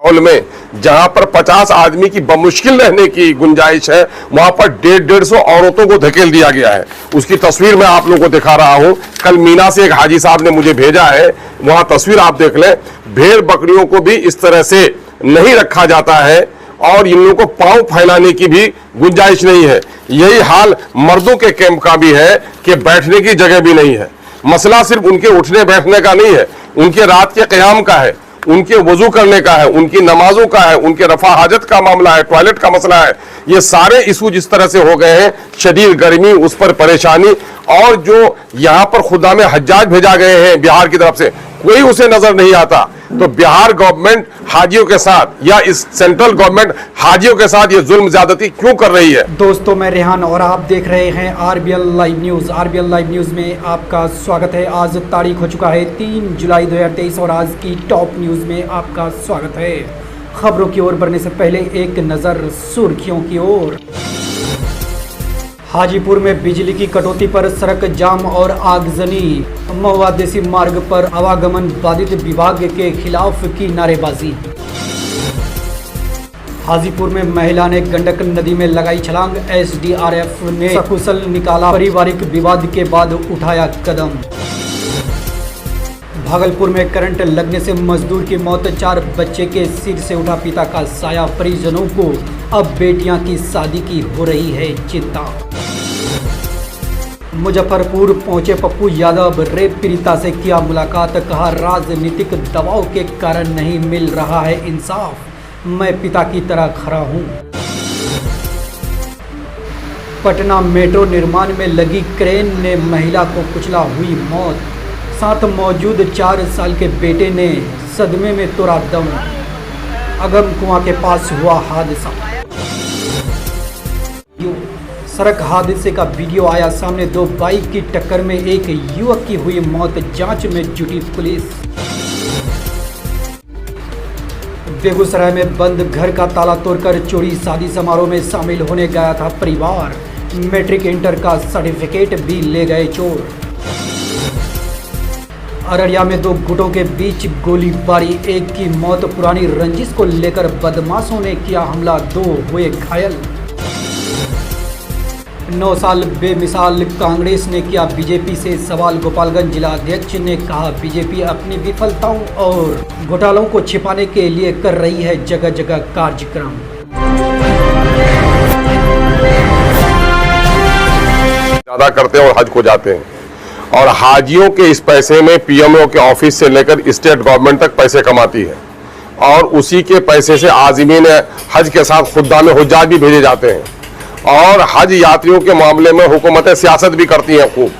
Hall में जहां पर 50 आदमी की बमुश्किल रहने की गुंजाइश है, वहां पर 150 औरतों को धकेल दिया गया है। उसकी तस्वीर मैं आप लोगों को दिखा रहा हूं। कल मीना से एक हाजी साहब ने मुझे भेजा है, वहां तस्वीर आप देख लें। भेड़ बकरियों को भी इस तरह से नहीं रखा जाता है और इन लोगों को पांव फैलाने की भी गुंजाइश नहीं है। यही हाल मर्दों के कैंप का भी है कि बैठने की जगह भी नहीं है। मसला सिर्फ उनके उठने बैठने का नहीं है, उनके रात के क़याम का है, उनके वजू करने का है, उनकी नमाजों का है, उनके रफा हाजत का मामला है, टॉयलेट का मसला है। ये सारे इशू जिस तरह से हो गए हैं, शदीद गर्मी, उस पर परेशानी, और जो यहाँ पर खुदा में हज्जाज भेजा गए हैं बिहार की तरफ से, कोई उसे नजर नहीं आता। तो बिहार गवर्नमेंट हाजियों के साथ या इस सेंट्रल गवर्नमेंट हाजियों के साथ ये जुल्म ज्यादती क्यों कर रही है? दोस्तों, मैं रेहान और आप देख रहे हैं RBL live news. RBL live news में आपका स्वागत है। आज तारीख हो चुका है 3 जुलाई 2023 और आज की टॉप न्यूज़ में आपका स्वागत है। खबरों की ओर बढ़ने से पहले एक नज़र सुर्खियों की ओर। हाजीपुर में बिजली की कटौती पर सड़क जाम और आगजनी। महुआ देसी मार्ग पर आवागमन बाधित, विभाग के खिलाफ की नारेबाजी। हाजीपुर में महिला ने गंडक नदी में लगाई छलांग, एसडीआरएफ ने सकुशल निकाला, पारिवारिक विवाद के बाद उठाया कदम। भागलपुर में करंट लगने से मजदूर की मौत, 4 बच्चे के सिर से उठा पिता का साया, परिजनों को अब बेटियां की शादी की हो रही है चिंता। मुजफ्फरपुर पहुंचे पप्पू यादव, रेप पीड़िता से किया मुलाकात, कहा राजनीतिक दबाव के कारण नहीं मिल रहा है इंसाफ, मैं पिता की तरह खड़ा हूं। पटना मेट्रो निर्माण में लगी क्रेन ने महिला को कुचला, हुई मौत, साथ मौजूद 4 साल के बेटे ने सदमे में तोड़ा दम। अगम कुआं के पास हुआ हादसा। सड़क हादसे का वीडियो आया सामने, 2 बाइक की टक्कर में एक युवक की हुई मौत, जांच में जुटी पुलिस। बेगूसराय में बंद घर का ताला तोड़कर चोरी, शादी समारोह में शामिल होने गया था परिवार, मैट्रिक इंटर का सर्टिफिकेट भी ले गए चोर। अररिया में 2 गुटों के बीच गोलीबारी, एक की मौत, पुरानी रंजिश को लेकर बदमाशों ने किया हमला, 2 हुए घायल। 9 साल बेमिसाल कांग्रेस ने किया बीजेपी से सवाल, गोपालगंज जिला अध्यक्ष ने कहा बीजेपी अपनी विफलताओं और घोटालों को छिपाने के लिए कर रही है जगह जगह कार्यक्रम। ज्यादा करते हैं और हज को जाते हैं, और हाजियों के इस पैसे में पीएमओ के ऑफिस से लेकर स्टेट गवर्नमेंट तक पैसे कमाती है, और उसी के पैसे से आज़मीन हज के साथ खुद्दाम हुज्जाज भी भेजे जाते हैं। और हज यात्रियों के मामले में हुकूमतें सियासत भी करती हैं, खूब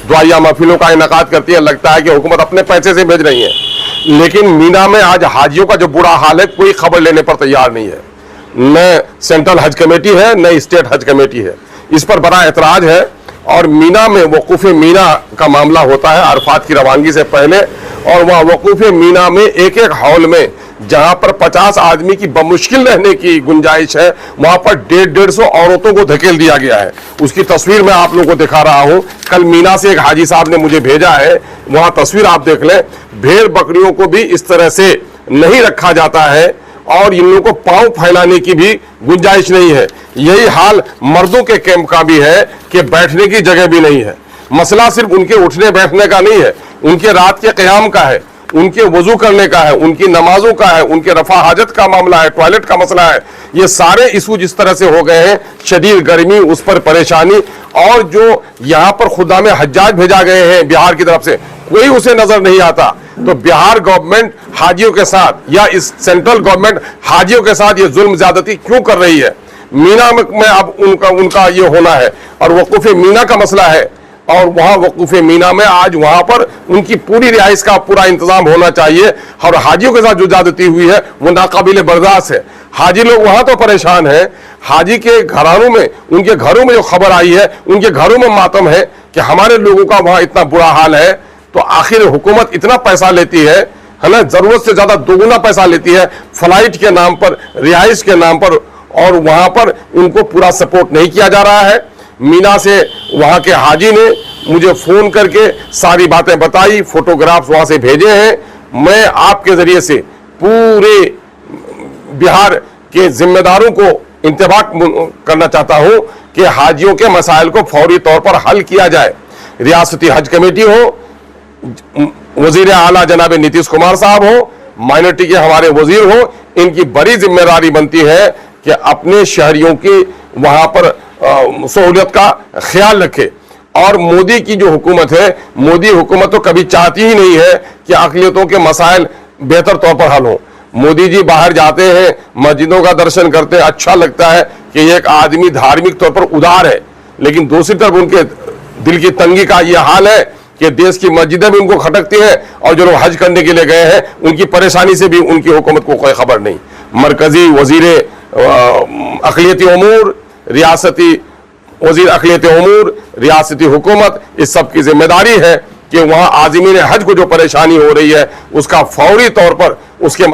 दुआया महफिलों का इनेकाद करती है, लगता है कि हुकूमत अपने पैसे से भेज रही है। लेकिन मीना में आज हाजियों का जो बुरा हाल है, कोई खबर लेने पर तैयार नहीं है। न सेंट्रल हज कमेटी है, न स्टेट हज कमेटी है। इस पर बड़ा एतराज है। और मीना में वकूफ़ मीना का मामला होता है अरफात की रवानगी से पहले, और वहाँ वकूफ़ मीना में एक हॉल में जहां पर 50 आदमी की बमुश्किल रहने की गुंजाइश है, वहां पर 150 औरतों को धकेल दिया गया है। उसकी तस्वीर मैं आप लोगों को दिखा रहा हूं। कल मीना से एक हाजी साहब ने मुझे भेजा है, वहां तस्वीर आप देख लें। भेड़ बकरियों को भी इस तरह से नहीं रखा जाता है और इन लोगों को पांव फैलाने की भी गुंजाइश नहीं है। यही हाल मर्दों के कैंप का भी है कि बैठने की जगह भी नहीं है। मसला सिर्फ उनके उठने बैठने का नहीं है, उनके रात के क़याम का है, उनके वजू करने का है, उनकी नमाजों का है, उनके रफा हाजत का मामला है, टॉयलेट का मसला है। ये सारे इशू जिस तरह से हो गए हैं, शदीद गर्मी, उस पर परेशानी, और जो यहाँ पर खुदा में हज्जाज भेजा गए हैं बिहार की तरफ से, कोई उसे नजर नहीं आता। तो बिहार गवर्नमेंट हाजियों के साथ या इस सेंट्रल गवर्नमेंट हाजियों के साथ ये जुल्म ज्यादती क्यों कर रही है? मीना में अब उनका ये होना है, और वकूफ़ मीना का मसला है, और वहाँ वकूफ़ मीना में आज वहाँ पर उनकी पूरी रिहाइश का पूरा इंतजाम होना चाहिए। और हाजियों के साथ जो ज्यादती हुई है वो नाकाबिले बर्दाश्त है। हाजी लोग वहाँ तो परेशान हैं, हाजी के घरानों में, उनके घरों में जो खबर आई है, उनके घरों में मातम है कि हमारे लोगों का वहाँ इतना बुरा हाल है। तो आखिर हुकूमत इतना पैसा लेती है ना, जरूरत से ज्यादा दोगुना पैसा लेती है फ्लाइट के नाम पर, रिहाइश के नाम पर, और वहाँ पर उनको पूरा सपोर्ट नहीं किया जा रहा है। मीना से वहाँ के हाजी ने मुझे फ़ोन करके सारी बातें बताई, फोटोग्राफ्स वहाँ से भेजे हैं। मैं आपके ज़रिए से पूरे बिहार के जिम्मेदारों को इंतबाह करना चाहता हूं कि हाजियों के मसाइल को फौरी तौर पर हल किया जाए। रियासती हज कमेटी हो, वजीर आला जनाब नीतीश कुमार साहब हो, माइनॉरिटी के हमारे वजीर हो, इनकी बड़ी जिम्मेदारी बनती है कि अपने शहरियों की वहां पर सहूलियत का ख्याल रखे। और मोदी की जो हुकूमत है, मोदी हुकूमत तो कभी चाहती ही नहीं है कि अक़लियतों के मसाइल बेहतर तौर पर हल हो। मोदी जी बाहर जाते हैं, मस्जिदों का दर्शन करते हैं, अच्छा लगता है कि एक आदमी धार्मिक तौर पर उदार है, लेकिन दूसरी तरफ उनके दिल की तंगी का यह हाल है कि देश की मस्जिदें भी उनको खटकती हैं और जो लोग हज करने के लिए गए हैं उनकी परेशानी से भी उनकी हुकूमत को कोई खबर नहीं। मरकजी वजीर अक़लियती उमूर, रियासती वजीर अक़लियती उमूर, रियासती हुकूमत, इस सब की जिम्मेदारी है कि वहाँ आज़मीन हज को जो परेशानी हो रही है उसका फौरी तौर पर उसके